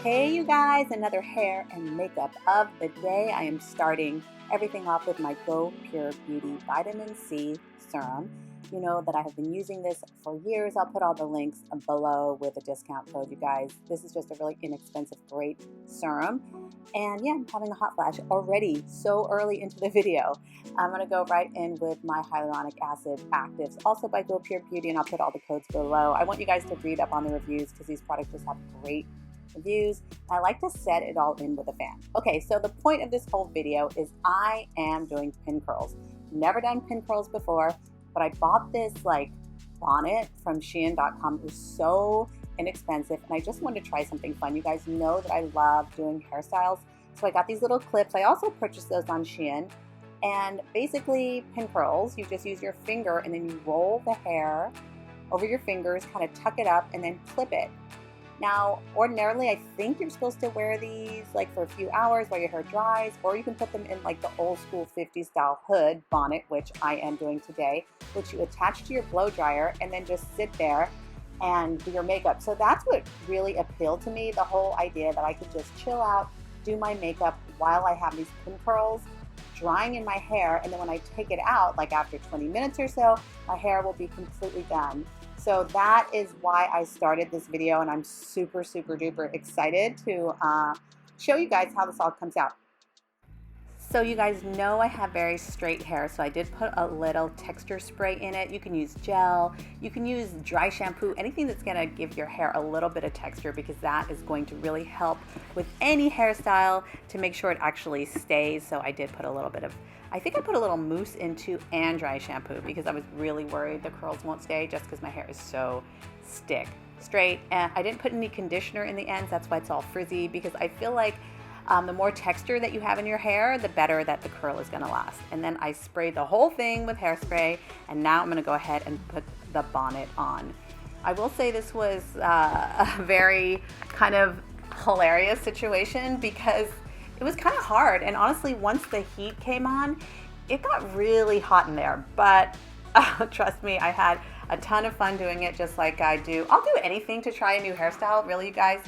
Hey you guys, another hair and makeup of the day. I am starting everything off with my Go Pure Beauty Vitamin C Serum. You know that I have been using this for years. I'll put all the links below with a discount code, you guys. This is just a really inexpensive, great serum. And yeah, I'm having a hot flash already so early into the video. I'm going to go right in with my Hyaluronic Acid Actives, also by Go Pure Beauty, and I'll put all the codes below. I want you guys to read up on the reviews because these products just have great reviews. I like to set it all in with a fan. Okay, so the point of this whole video is I am doing pin curls. Never done pin curls before, but I bought this like bonnet from Shein.com. It was so inexpensive and I just wanted to try something fun. You guys know that I love doing hairstyles, so I got these little clips. I also purchased those on Shein, and basically pin curls, you just use your finger and then you roll the hair over your fingers, kind of tuck it up and then clip it. Now, ordinarily, I think you're supposed to wear these like for a few hours while your hair dries, or you can put them in like the old school 50s style hood bonnet, which I am doing today, which you attach to your blow dryer and then just sit there and do your makeup. So that's what really appealed to me, the whole idea that I could just chill out, do my makeup while I have these pin curls drying in my hair, and then when I take it out, like after 20 minutes or so, my hair will be completely done. So that is why I started this video, and I'm super duper excited to show you guys how this all comes out. So you guys know I have very straight hair, so I did put a little texture spray in it. You can use gel, you can use dry shampoo, anything that's gonna give your hair a little bit of texture, because that is going to really help with any hairstyle to make sure it actually stays. So I did put a little bit of, I think I put a little mousse into and dry shampoo because I was really worried the curls won't stay just because my hair is so straight. And I didn't put any conditioner in the ends, that's why it's all frizzy, because I feel like the more texture that you have in your hair, the better that the curl is gonna last. And then I sprayed the whole thing with hairspray, and now I'm gonna go ahead and put the bonnet on. I will say this was a very kind of hilarious situation because it was kind of hard, and honestly, once the heat came on, it got really hot in there. But trust me, I had a ton of fun doing it, just like I do. I'll do anything to try a new hairstyle, really, you guys.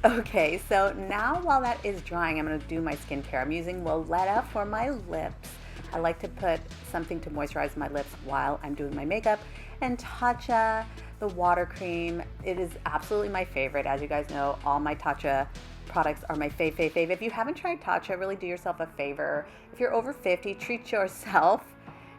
Okay, so now while that is drying, I'm going to do my skincare. I'm using Willetta for my lips. I like to put something to moisturize my lips while I'm doing my makeup. And Tatcha, the water cream, it is absolutely my favorite. As you guys know, all my Tatcha products are my fave. If you haven't tried Tatcha, really do yourself a favor. If you're over 50, treat yourself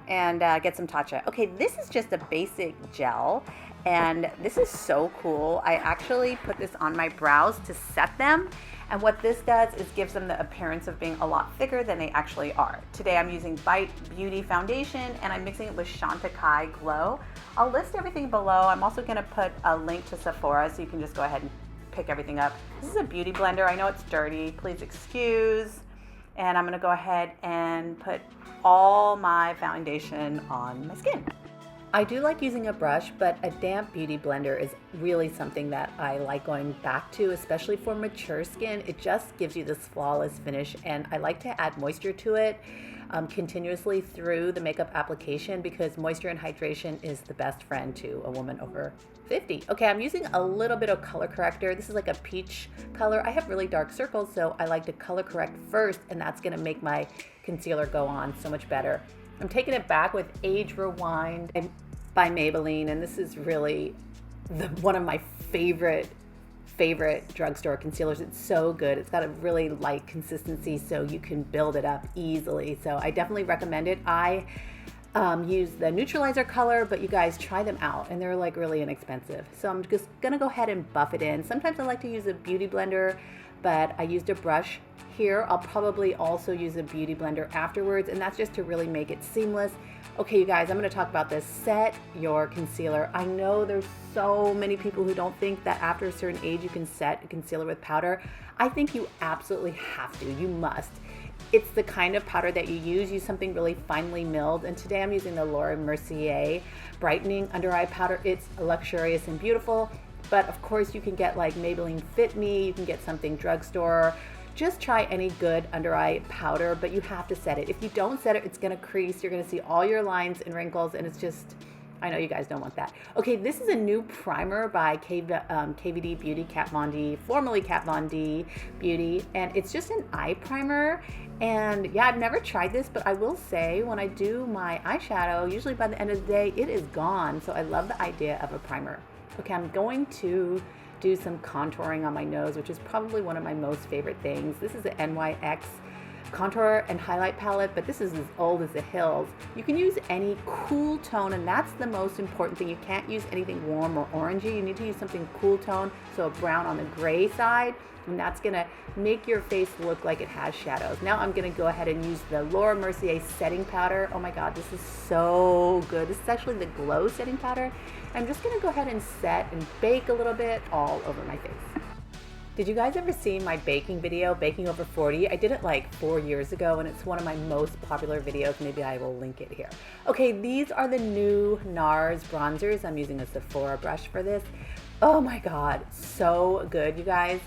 and get some Tatcha. Okay, this is just a basic gel, and this is so cool. I actually put this on my brows to set them, and what this does is gives them the appearance of being a lot thicker than they actually are. Today I'm using Bite Beauty Foundation, and I'm mixing it with Chantecaille Glow. I'll list everything below. I'm also gonna put a link to Sephora so you can just go ahead and pick everything up. This is a beauty blender. I know it's dirty, please excuse. And I'm gonna go ahead and put all my foundation on my skin. I do like using a brush, but a damp beauty blender is really something that I like going back to, especially for mature skin. It just gives you this flawless finish, and I like to add moisture to it continuously through the makeup application, because moisture and hydration is the best friend to a woman over 50. Okay, I'm using a little bit of color corrector. This is like a peach color. I have really dark circles, so I like to color correct first, and that's gonna make my concealer go on so much better. I'm taking it back with Age Rewind by Maybelline, and this is really one of my favorite drugstore concealers. It's so good. It's got a really light consistency, so you can build it up easily. So I definitely recommend it. I use the neutralizer color, but you guys try them out, and they're like really inexpensive. So I'm just gonna go ahead and buff it in. Sometimes I like to use a beauty blender, but I used a brush here. I'll probably also use a beauty blender afterwards, and that's just to really make it seamless. Okay, you guys, I'm going to talk about this. Set your concealer. I know there's so many people who don't think that after a certain age you can set a concealer with powder. I think you absolutely have to. You must. It's the kind of powder that you use something really finely milled. And today I'm using the Laura Mercier Brightening Under Eye Powder. It's luxurious and beautiful, but of course you can get like Maybelline Fit Me, you can get something drugstore. Just try any good under eye powder, but you have to set it. If you don't set it, it's gonna crease. You're gonna see all your lines and wrinkles, and it's just, I know you guys don't want that. Okay, this is a new primer by KVD Beauty, Kat Von D, formerly Kat Von D Beauty, and it's just an eye primer. And yeah, I've never tried this, but I will say when I do my eyeshadow, usually by the end of the day, it is gone. So I love the idea of a primer. Okay, I'm going to do some contouring on my nose, which is probably one of my most favorite things. This is the NYX contour and highlight palette, but this is as old as the hills. You can use any cool tone, and that's the most important thing. You can't use anything warm or orangey. You need to use something cool tone, so a brown on the gray side, and that's gonna make your face look like it has shadows. Now I'm gonna go ahead and use the Laura Mercier setting powder. Oh my God, this is so good. This is actually the Glow setting powder. I'm just gonna go ahead and set and bake a little bit all over my face. Did you guys ever see my baking video, Baking Over 40? I did it like 4 years ago, and it's one of my most popular videos. Maybe I will link it here. Okay, these are the new NARS bronzers. I'm using a SEPHORA brush for this. Oh my God, so good, you guys.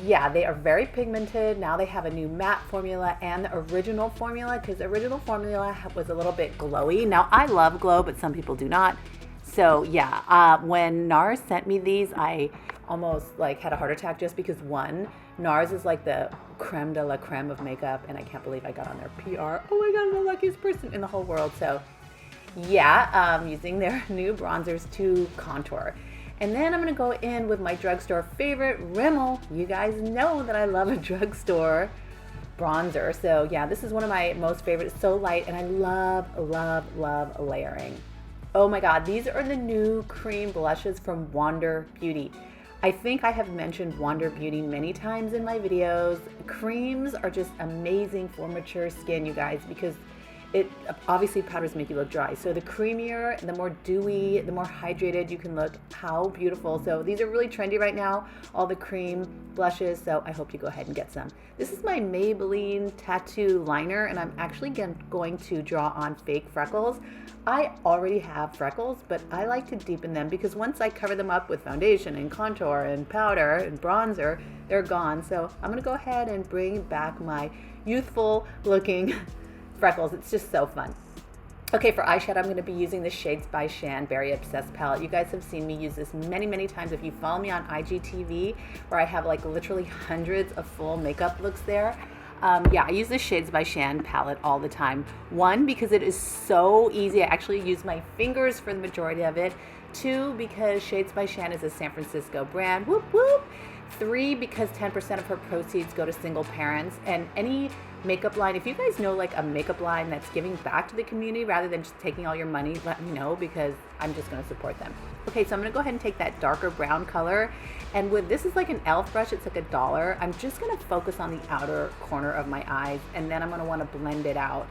Yeah, they are very pigmented. Now they have a new matte formula and the original formula, because the original formula was a little bit glowy. Now I love glow, but some people do not. So yeah, when NARS sent me these, I almost like had a heart attack, just because one, NARS is like the creme de la creme of makeup, and I can't believe I got on their PR. Oh my God, I'm the luckiest person in the whole world. So yeah, using their new bronzers to contour. And then I'm gonna go in with my drugstore favorite, Rimmel. You guys know that I love a drugstore bronzer. So yeah, this is one of my most favorite. It's so light, and I love, love, love layering. Oh my God, these are the new cream blushes from Wander Beauty. I think I have mentioned Wander Beauty many times in my videos. Creams are just amazing for mature skin, you guys, because it obviously powders make you look dry. So the creamier, the more dewy, the more hydrated you can look. How beautiful. So these are really trendy right now, all the cream blushes. So I hope you go ahead and get some. This is my Maybelline Tattoo Liner, and I'm actually going to draw on fake freckles. I already have freckles, but I like to deepen them, because once I cover them up with foundation and contour and powder and bronzer, they're gone. So I'm gonna go ahead and bring back my youthful looking freckles. It's just so fun. Okay, for eyeshadow, I'm going to be using the Shades by Shan Berry Obsessed palette. You guys have seen me use this many, many times. If you follow me on IGTV, where I have like literally hundreds of full makeup looks there. Yeah, I use the Shades by Shan palette all the time. One, because it is so easy. I actually use my fingers for the majority of it. Two, because Shades by Shan is a San Francisco brand. Whoop, whoop. Three, because 10% of her proceeds go to single parents. And any makeup line, if you guys know like a makeup line that's giving back to the community rather than just taking all your money, let me know, because I'm just going to support them. Okay, so I'm going to go ahead and take that darker brown color, and with this is like an e.l.f. brush, it's like $1. I'm just going to focus on the outer corner of my eyes, and then I'm going to want to blend it out.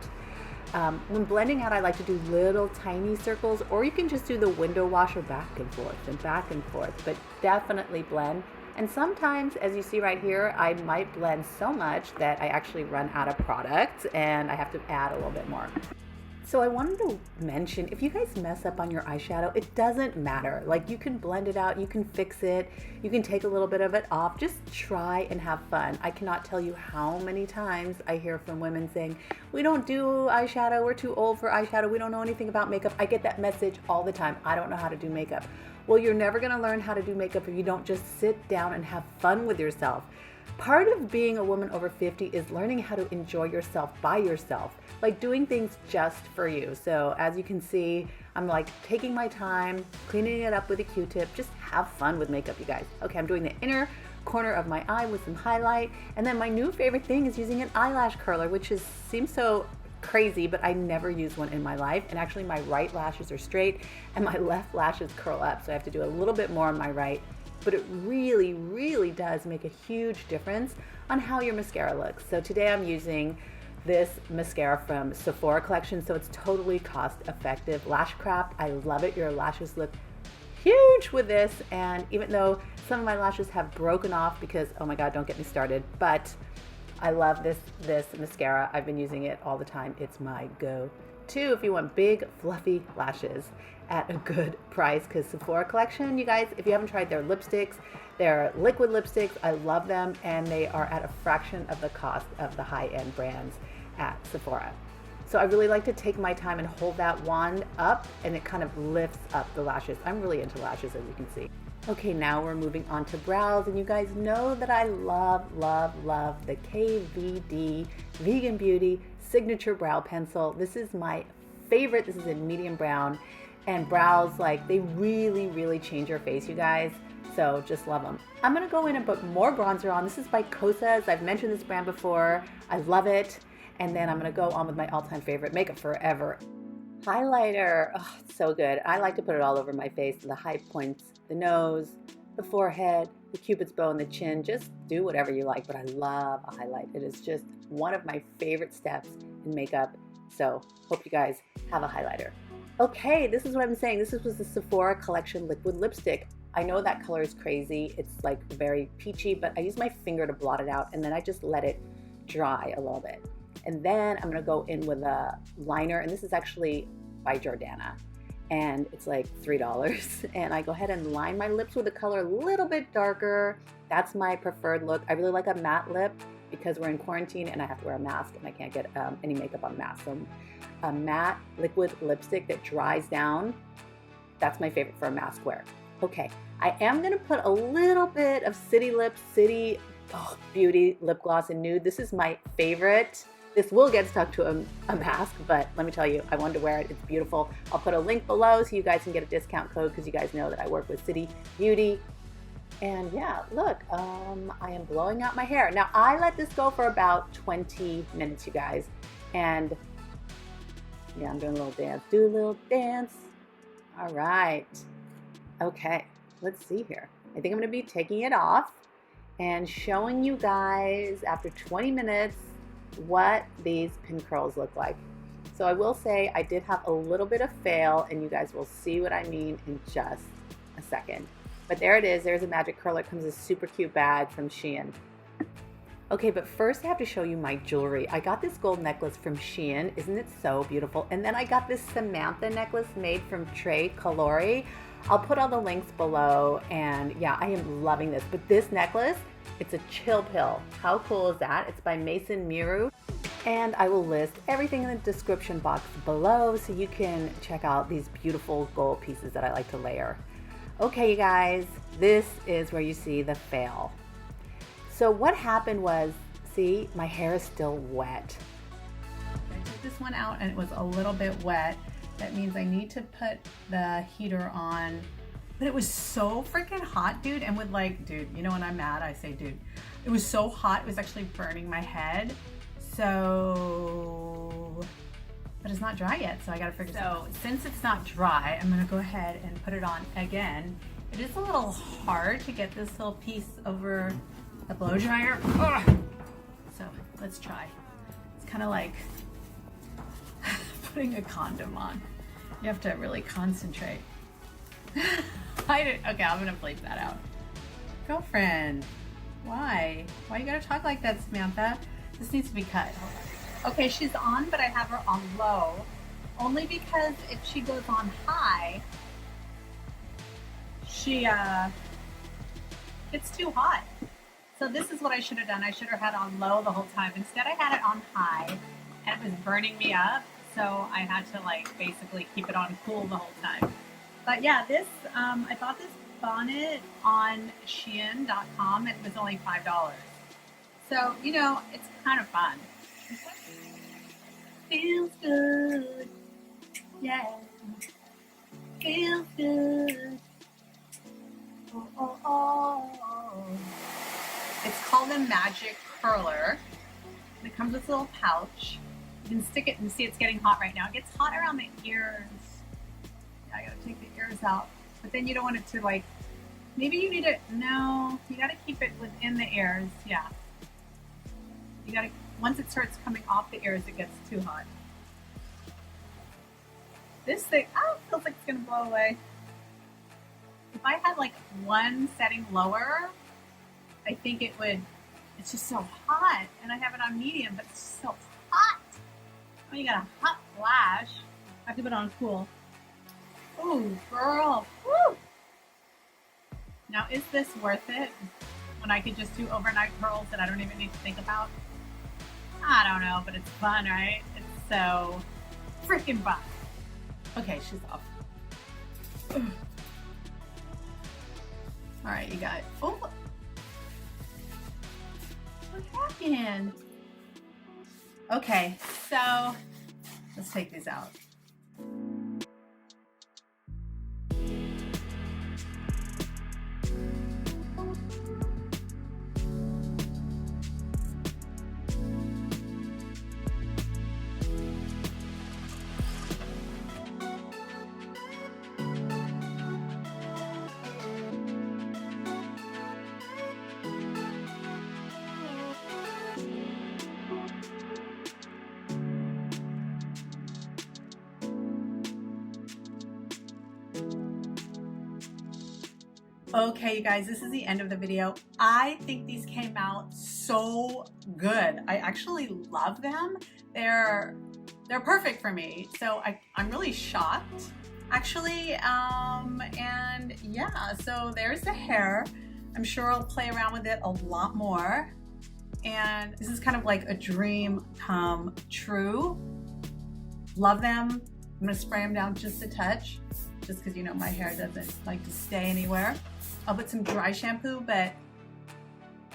When blending out, I like to do little tiny circles, or you can just do the window washer back and forth, but definitely blend. And sometimes, as you see right here, I might blend so much that I actually run out of product and I have to add a little bit more. So I wanted to mention, if you guys mess up on your eyeshadow, it doesn't matter. Like, you can blend it out, you can fix it, you can take a little bit of it off. Just try and have fun. I cannot tell you how many times I hear from women saying, we don't do eyeshadow, we're too old for eyeshadow, we don't know anything about makeup. I get that message all the time. I don't know how to do makeup. Well, you're never gonna learn how to do makeup if you don't just sit down and have fun with yourself. Part of being a woman over 50 is learning how to enjoy yourself by yourself, like doing things just for you. So as you can see, I'm like taking my time, cleaning it up with a Q-tip. Just have fun with makeup, you guys. Okay, I'm doing the inner corner of my eye with some highlight. And then my new favorite thing is using an eyelash curler, which seems so crazy, but I never used one in my life. And actually my right lashes are straight and my left lashes curl up. So I have to do a little bit more on my right. But it really, really does make a huge difference on how your mascara looks. So today I'm using this mascara from SEPHORA collection. So it's totally cost effective. Lash Craft, I love it. Your lashes look huge with this. And even though some of my lashes have broken off because, oh my God, don't get me started. But I love this mascara. I've been using it all the time. It's my go-to if you want big, fluffy lashes at a good price, because SEPHORA collection, you guys, if you haven't tried their lipsticks, they're liquid lipsticks. I love them, and they are at a fraction of the cost of the high-end brands at SEPHORA. So I really like to take my time and hold that wand up, and it kind of lifts up the lashes. I'm really into lashes, as you can see. Okay, now we're moving on to brows, and you guys know that I love, love, love the KVD Vegan Beauty Signature Brow Pencil. This is my favorite. This is in medium brown, and brows, like, they really, really change your face, you guys. So just love them. I'm gonna go in and put more bronzer on. This is by Kosas. I've mentioned this brand before. I love it. And then I'm gonna go on with my all-time favorite, Makeup Forever highlighter. Oh, it's so good. I like to put it all over my face, the high points, the nose, the forehead, the cupid's bow, and the chin. Just do whatever you like, but I love a highlight. It is just one of my favorite steps in makeup. So hope you guys have a highlighter. Okay, this is what I'm saying. This was the Sephora Collection Liquid Lipstick. I know that color is crazy. It's like very peachy, but I use my finger to blot it out, and then I just let it dry a little bit. And then I'm gonna go in with a liner, and this is actually by Jordana, and it's like $3. And I go ahead and line my lips with a color a little bit darker. That's my preferred look. I really like a matte lip because we're in quarantine and I have to wear a mask and I can't get any makeup on mask. So a matte liquid lipstick that dries down, that's my favorite for a mask wear. Okay, I am gonna put a little bit of City Lips City Beauty lip gloss in nude. This is my favorite. This will get stuck to a mask, but let me tell you, I wanted to wear it. It's beautiful. I'll put a link below so you guys can get a discount code, because you guys know that I work with City Beauty. And yeah, look, I am blowing out my hair. Now, I let this go for about 20 minutes, you guys. And yeah, I'm doing a little dance. Do a little dance. All right. Okay, let's see here. I think I'm gonna be taking it off and showing you guys after 20 minutes what these pin curls look like. So I will say I did have a little bit of fail, and you guys will see what I mean in just a second. But there it is. There's a magic curler. It comes in a super cute bag from Shein. Okay, but first I have to show you my jewelry. I got this gold necklace from Shein. Isn't it so beautiful? And then I got this Samantha necklace made from Trey Calori. I'll put all the links below, and yeah, I am loving this. But this necklace, it's a chill pill. How cool is that? It's by Maison Miru. And I will list everything in the description box below so you can check out these beautiful gold pieces that I like to layer. Okay, you guys, this is where you see the fail. So what happened was, see, my hair is still wet. I took this one out and it was a little bit wet. That means I need to put the heater on. But it was so freaking hot, dude. And with like, dude, you know when I'm mad, I say dude. It was so hot, it was actually burning my head. So, but it's not dry yet, so I gotta figure this out. So since it's not dry, I'm gonna go ahead and put it on again. It is a little hard to get this little piece over the blow dryer. Ugh. So let's try. It's kind of like putting a condom on. You have to really concentrate. Okay, I'm gonna bleep that out. Girlfriend, why? Why you gotta talk like that, Samantha? This needs to be cut. Okay, she's on, but I have her on low. Only because if she goes on high, she gets too hot. So this is what I should have done. I should have had it on low the whole time. Instead, I had it on high, and it was burning me up. So I had to like basically keep it on cool the whole time. But yeah, this, I bought this bonnet on Shein.com and it was only $5. So, you know, it's kind of fun. Feels good. Yeah. Feels good. Oh, oh, oh. It's called a magic curler. It comes with a little pouch. You can stick it and see it's getting hot right now. It gets hot around the ears. I gotta take the ears out. But then you don't want it to like, maybe you need it, no, you gotta keep it within the ears, yeah. You gotta, once it starts coming off the ears, it gets too hot. This thing, oh, feels like it's gonna blow away. If I had like one setting lower, I think it would, it's just so hot. And I have it on medium, but it's so hot. Oh, you got a hot flash. I have to put it on cool. Ooh, girl, woo! Now, is this worth it when I could just do overnight curls that I don't even need to think about? I don't know, but it's fun, right? It's So freaking fun. Okay, she's off. All right, you got, oh, what happened? Okay, so let's take these out. Okay, you guys, this is the end of the video. I think these came out so good. I actually love them. They're perfect for me. So I'm really shocked, actually. And yeah, so there's the hair. I'm sure I'll play around with it a lot more. And this is kind of like a dream come true. Love them. I'm gonna spray them down just a touch, just because you know my hair doesn't like to stay anywhere. I'll put some dry shampoo, but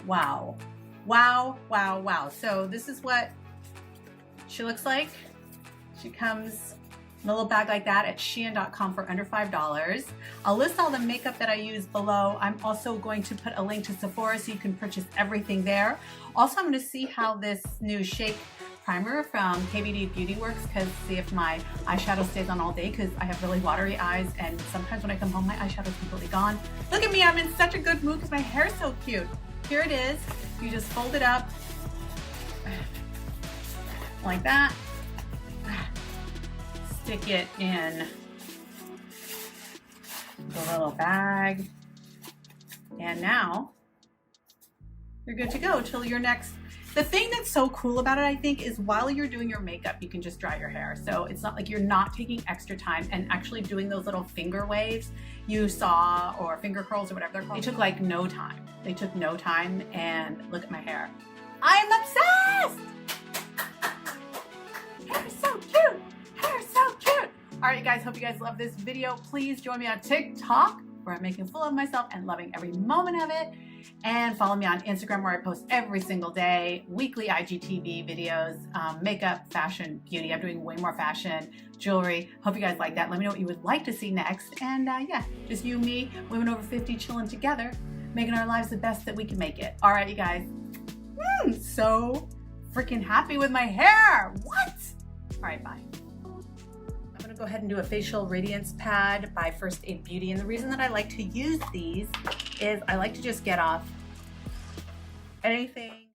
wow. Wow, wow, wow. So this is what she looks like. She comes in a little bag like that at Shein.com for under $5. I'll list all the makeup that I use below. I'm also going to put a link to Sephora so you can purchase everything there. Also, I'm going to see how this new Shake primer from KVD Beauty works, because see if my eyeshadow stays on all day, because I have really watery eyes and sometimes when I come home my eyeshadow's completely gone. Look at me, I'm in such a good mood because my hair's so cute. Here it is. You just fold it up like that. Stick it in the little bag. And now you're good to go till your next. The thing that's so cool about it, I think, is while you're doing your makeup, you can just dry your hair. So it's not like you're not taking extra time and actually doing those little finger waves you saw, or finger curls or whatever they're called. They took like no time. They took no time, and look at my hair. I'm obsessed! Hair's so cute! Hair's so cute! All right, you guys, hope you guys love this video. Please join me on TikTok, where I'm making full of myself and loving every moment of it. And follow me on Instagram, where I post every single day, weekly IGTV videos, makeup, fashion, beauty. I'm doing way more fashion, jewelry. Hope you guys like that. Let me know what you would like to see next. And yeah, just you, me, women over 50 chilling together, making our lives the best that we can make it. All right, you guys. So freaking happy with my hair. What? All right, bye. I'm gonna go ahead and do a facial radiance pad by First Aid Beauty. And the reason that I like to use these is I like to just get off anything